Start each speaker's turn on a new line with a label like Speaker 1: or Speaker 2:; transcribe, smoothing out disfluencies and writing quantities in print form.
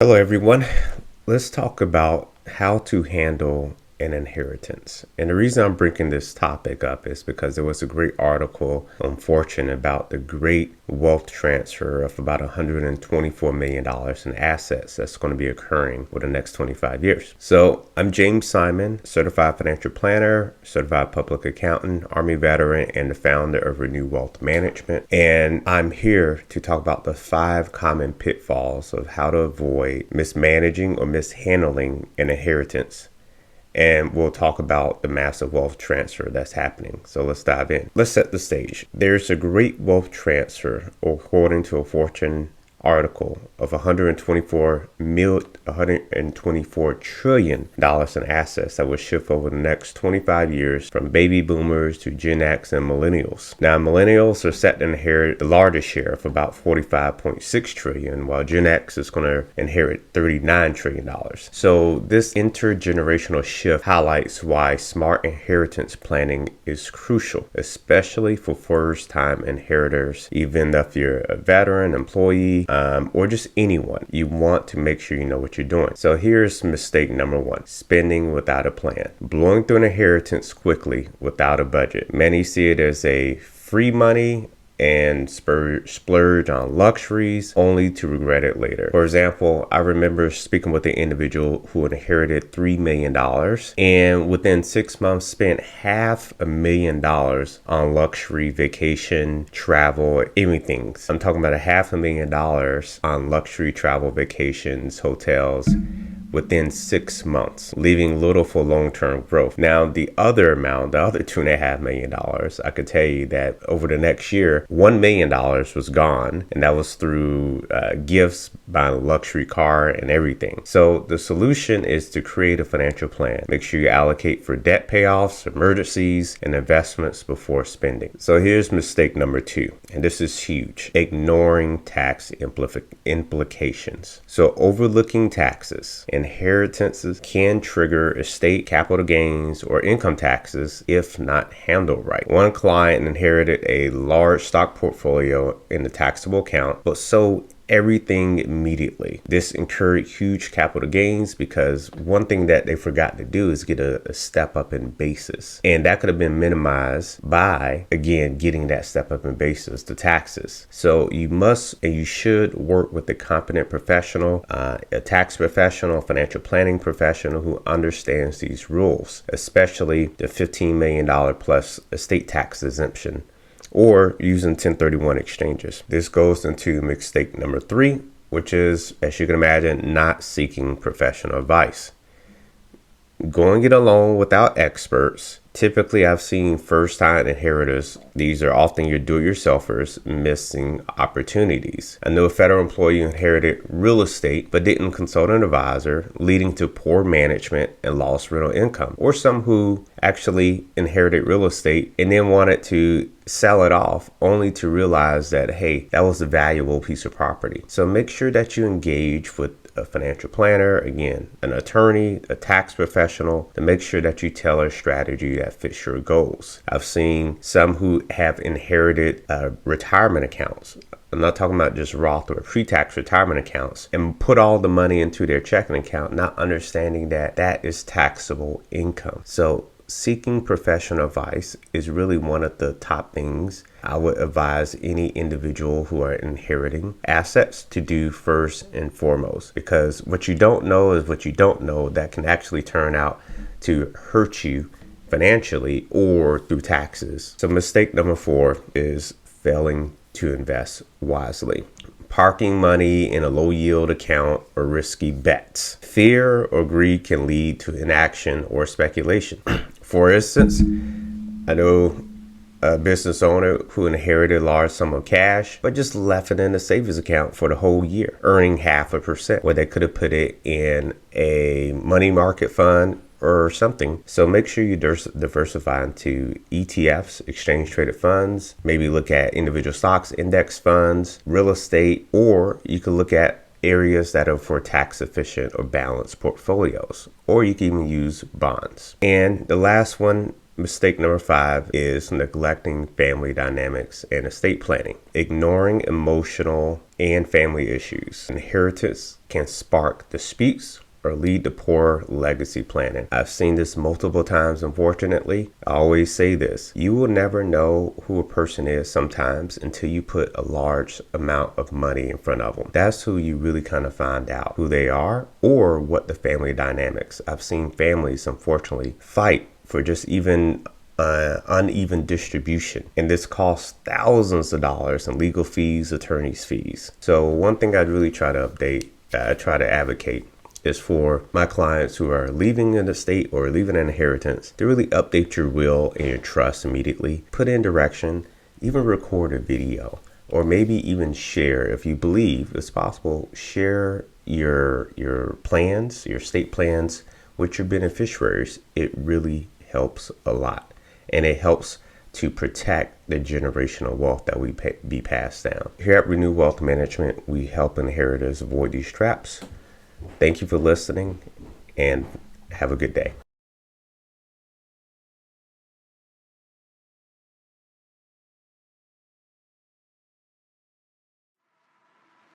Speaker 1: Hello, everyone. Let's talk about how to handle an inheritance. And the reason I'm bringing this topic up is because there was a great article on Fortune about the great wealth transfer of about $124 million in assets that's going to be occurring over the next 25 years. So I'm James Simon, certified financial planner, certified public accountant, Army veteran, and the founder of Renew Wealth Management. And I'm here to talk about the 5 common pitfalls of how to avoid mismanaging or mishandling an inheritance. And we'll talk about the massive wealth transfer that's happening. So let's dive in. Let's set the stage. There's a great wealth transfer, according to a Fortune article, of $124 trillion in assets that will shift over the next 25 years from baby boomers to Gen X and millennials. Now, millennials are set to inherit the largest share of about $45.6 trillion, while Gen X is going to inherit $39 trillion. So this intergenerational shift highlights why smart inheritance planning is crucial, especially for first-time inheritors. Even if you're a veteran, employee, or just anyone, you want to make sure you know what you're doing. So here's mistake number 1: spending without a plan. Blowing through an inheritance quickly without a budget. Many see it as a free money and splurge on luxuries only to regret it later. For example, I remember speaking with an individual who inherited $3 million and within 6 months spent $500,000 on luxury vacation, travel, everything. I'm talking about $500,000 on luxury travel, vacations, hotels, within 6 months, leaving little for long-term growth. Now, the other amount, the other $2.5 million, I could tell you that over the next year, $1 million was gone, and that was through gifts, buying a luxury car, and everything. So the solution is to create a financial plan. Make sure you allocate for debt payoffs, emergencies, and investments before spending. So here's mistake number 2, and this is huge: ignoring tax implications. So overlooking taxes. Inheritances can trigger estate capital gains or income taxes if not handled right. One client inherited a large stock portfolio in the taxable account, but sold everything immediately. This incurred huge capital gains because one thing that they forgot to do is get a step up in basis. And that could have been minimized by, again, getting that step up in basis, the taxes. So you must and you should work with a competent professional, a tax professional, financial planning professional who understands these rules, especially the $15 million plus estate tax exemption, or using 1031 exchanges. This goes into mistake number 3, which is, as you can imagine, not seeking professional advice. Going it alone without experts. Typically, I've seen first-time inheritors, these are often your do-it-yourselfers, missing opportunities. I know a federal employee who inherited real estate but didn't consult an advisor, leading to poor management and lost rental income. Or some who actually inherited real estate and then wanted to sell it off only to realize that, hey, that was a valuable piece of property. So make sure that you engage with a financial planner, again, an attorney, a tax professional, to make sure that you tailor a strategy that fits your goals. I've seen some who have inherited retirement accounts. I'm not talking about just Roth or pre-tax retirement accounts, and put all the money into their checking account, not understanding that that is taxable income. So seeking professional advice is really one of the top things I would advise any individual who are inheriting assets to do first and foremost, because what you don't know is what you don't know that can actually turn out to hurt you financially or through taxes. So mistake number 4 is failing to invest wisely. Parking money in a low yield account or risky bets. Fear or greed can lead to inaction or speculation. For instance, I know a business owner who inherited a large sum of cash, but just left it in a savings account for the whole year, earning 0.5%, where they could have put it in a money market fund or something. So make sure you diversify into ETFs, exchange traded funds. Maybe look at individual stocks, index funds, real estate, or you could look at areas that are for tax efficient or balanced portfolios, or you can even use bonds. And the last one, Mistake number 5 is neglecting family dynamics and estate planning, ignoring emotional and family issues. Inheritance can spark disputes or lead to poor legacy planning. I've seen this multiple times, unfortunately. I always say this: you will never know who a person is sometimes until you put a large amount of money in front of them. That's who you really kind of find out who they are or what the family dynamics. I've seen families, unfortunately, fight for just even uneven distribution, and this costs thousands of dollars in legal fees, attorneys' fees. So one thing I'd really try to try to advocate is for my clients who are leaving an estate or leaving an inheritance to really update your will and your trust immediately. Put in direction, even record a video, or maybe even share, if you believe it's possible, share your plans, your estate plans with your beneficiaries. It really helps a lot, and it helps to protect the generational wealth that we be passed down. Here at Renew Wealth Management, we help inheritors avoid these traps. Thank you for listening, and have a good day.